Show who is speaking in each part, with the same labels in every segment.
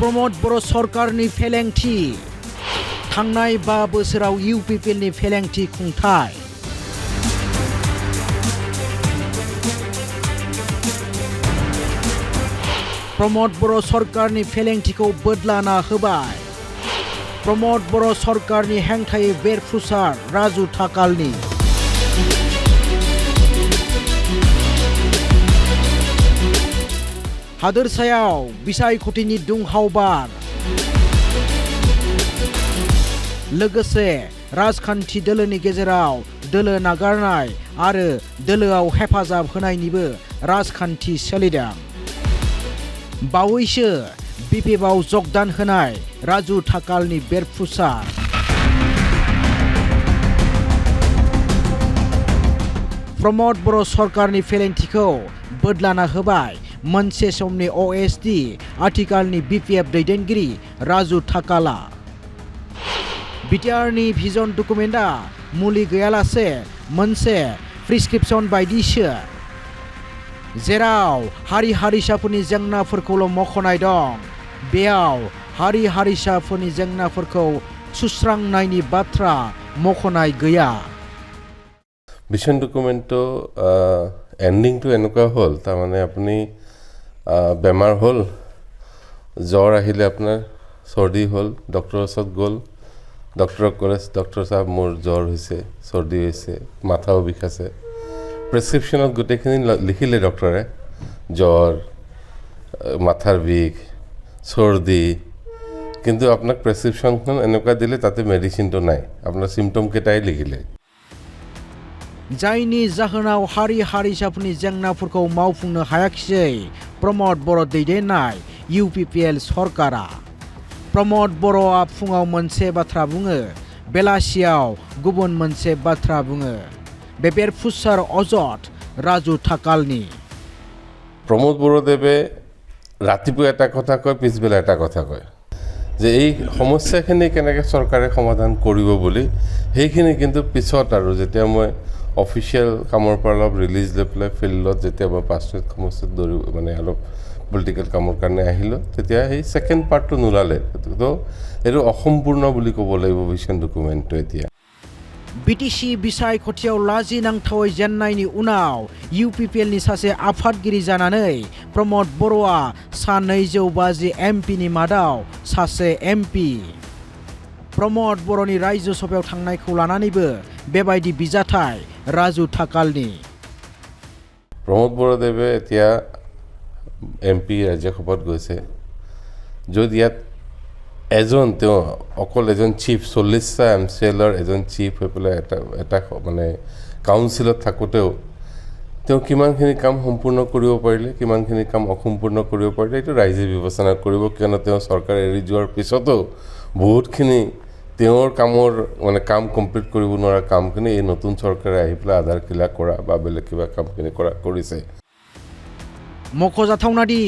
Speaker 1: प्रमोद बर' सरकारनि फेलेंथि थांनाय 5 बोसोराव इउपिपिएलनि फेलेंथि खुंथाय प्रमोद बर' सरकारनि फेलेंथिखौ बोदलाना होबाय प्रमोद बर' सरकारनि हेंथायै बेरफ्रुसार राजु थाकालनि हादोरसायाव बिसायख'थिनि दुंहाव बार लोगोसे राजखान्थि दोलोनि गेजेराव दोलो नागारनाय आरो दोलोआव हेफाजाब होनायनिबो राजखान्थि सोलिदों बावैसो बिपिएफआव जगदान होनाय राजु थाकालनि बेरफ्रुसार प्रमोद बर' सरकारनि फेलेंथिखौ बोदलाना होबाय मोनसे समनि ओएसडि आथिखालनि बिपिएफ दैदेनगिरि राजु थाकाला बिटिआरनि भिजन डकुमेन्टआ मुलि गैयालासे मोनसे प्रिस्क्रिप्शन बायदिसो जेराव हारि हारिसाफोरनि जेंनाफोरखौल' मख'नाय दं बेयाव हारि हारिसाफोरनि जेंनाफोरखौ सुस्रांनायनि बाथ्रा मख'नाय गैया
Speaker 2: ভিজন ডকুমেন্টটো এন্ডিংটো এনেকুৱা হ'ল তাৰ মানে আপুনি বেমাৰ হ'ল জ্বৰ আহিলে আপোনাৰ সৰ্দি হ'ল ডক্টৰৰ ওচৰত গ'ল ডক্টৰক ক'লে ডক্টৰ সাহেব মোৰ জ্বৰ হৈছে সৰ্দি হৈছে মাথাও বিষাইছে প্ৰেছক্ৰিপশ্যনত গোটেইখিনি লিখিলে ডক্টৰে জ্বৰ মাথাৰ বিষ সৰ্দি কিন্তু আপোনাক প্ৰেছক্ৰিপশ্যনখন এনেকুৱা দিলে তাতে মেডিচিনটো নাই আপোনাৰ সিম্পটম কেইটাই লিখিলে
Speaker 1: जायनि जाहोनाव हारि हारिसाफोरनि जेंनाफोरखौ मावफुंनो हायाखिसै प्रमोद बर' दैदेननाय इउपिपिएल सरकारा प्रमोद बर'आ फुङाव मोनसे बाथ्रा बुङो बेलासियाव गुबुन मोनसे बाथ्रा बुङो बे बेरफ्रुसार अजद राजु थाकालनि
Speaker 2: प्रमोद बरदेवे रातिपुৱা এটা কথা কয় পিছবেলা এটা কথা কয় যে এই সমস্যাখিনি কেনেকৈ চৰকাৰে সমাধান কৰিব বুলি সেইখিনি কিন্তু পিছত আৰু যেতিয়া মই অফিচিয়েল কামৰ পৰা অলপ ৰিলিজ লৈ পেলাই ফিল্ডত যেতিয়া মই পাছত সমস্যাত দৌৰি মানে অলপ পলিটিকেল কামৰ কাৰণে আহিলোঁ তেতিয়া সেই ছেকেণ্ড পাৰ্টটো নোলালে তো এইটো অসম্পূৰ্ণ বুলি ক'ব লাগিব ভিজন ডকুমেণ্টটো এতিয়া
Speaker 1: बिटिसि बिसायख'थियाव लाजिनांथावै जेननायनि उनाव इउपिपिएलनि सासे आफादगिरि जानानै प्रमोद बर'आ सा 250 एमपिनि मादाव सासे एमपि प्रमोद बर'नि रायजो सभायाव थांनायखौ लानानैबो बेबायदि बिजाथाय राजु थाकालनि
Speaker 2: प्रमोद बरदेवे এতিয়া एमपि ৰাজ্যসভাত গৈছে যদি ইয়াত এজন তেওঁ অকল এজন চিফ 40টা এমচিএলৰ এজন চিফ হৈ পেলাই এটা মানে কাউন্সিলত থাকোতেও তেওঁ কিমানখিনি কাম সম্পূৰ্ণ কৰিব পাৰিলে কিমানখিনি কাম অসম্পূৰ্ণ কৰিব পাৰিলে এইটো ৰাইজে বিবেচনা কৰিব কিয়নো তেওঁ চৰকাৰ এৰি যোৱাৰ পিছতো বহুতখিনি তেওঁৰ কামৰ মানে কাম কমপ্লিট কৰিব নোৱাৰা কামখিনি এই নতুন চৰকাৰে আহি পেলাই আধাৰ কিলা কৰা বা বেলেগ কিবা কামখিনি কৰিছে
Speaker 1: मख'जाथावनादि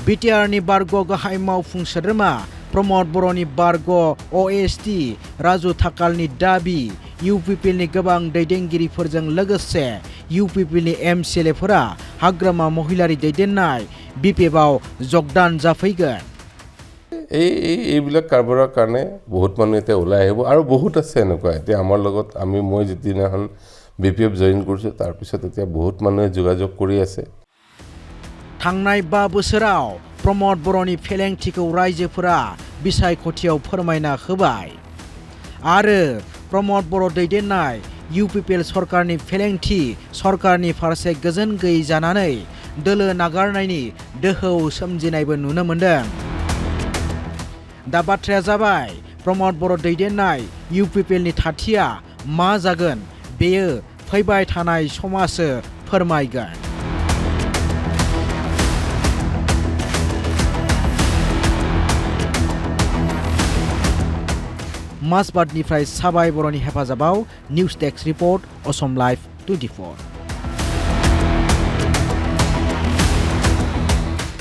Speaker 1: बिटिआरनि बारग' गाहाय मावफुं सोद्रोमा प्रमोद बर'नि बारग' ओएसडि राजु थाकालनि दाबि इउपिपिएलनि गोबां दैदेनगिरिफोरजों लोगोसे इउपिपिएलनि एमसिएलएफोरा हाग्रामा महिलारि दैदेननाय बिपिएफआव जगदान जाफैगोन
Speaker 2: এইবিলাক কাৰবাৰৰ কাৰণে বহুত মানুহ এতিয়া ওলাই আহিব আৰু বহুত আছে এনেকুৱা এতিয়া আমাৰ লগত মই যেদিনাখন বিপিএফ জইন কৰিছোঁ তাৰপিছত এতিয়া বহুত মানুহে যোগাযোগ কৰি আছে
Speaker 1: थांनाय 5 बोसोराव प्रमोद बर'नि फेलेंथिखौ रायजोफोरा बिसायख'थियाव फोरमायना होबाय आरो प्रमोद बर' दैदेननाय इउपिपिएल सरकारनि फेलेंथि सरकारनि फारसे गोजोन गैयै जानानै दोलो नागारनायनि दोहौ सोमजिनायबो नुनो मोनदों दा बाथ्राया जाबाय प्रमोद बर' दैदेननाय इउपिपिएलनि थाथिया मा जागोन बेयो फैबाय थानाय समासो फोरमायगोन मासबादनिफ्राय साबाय बर'नि हेफाजाबाव news desk report Assam live 24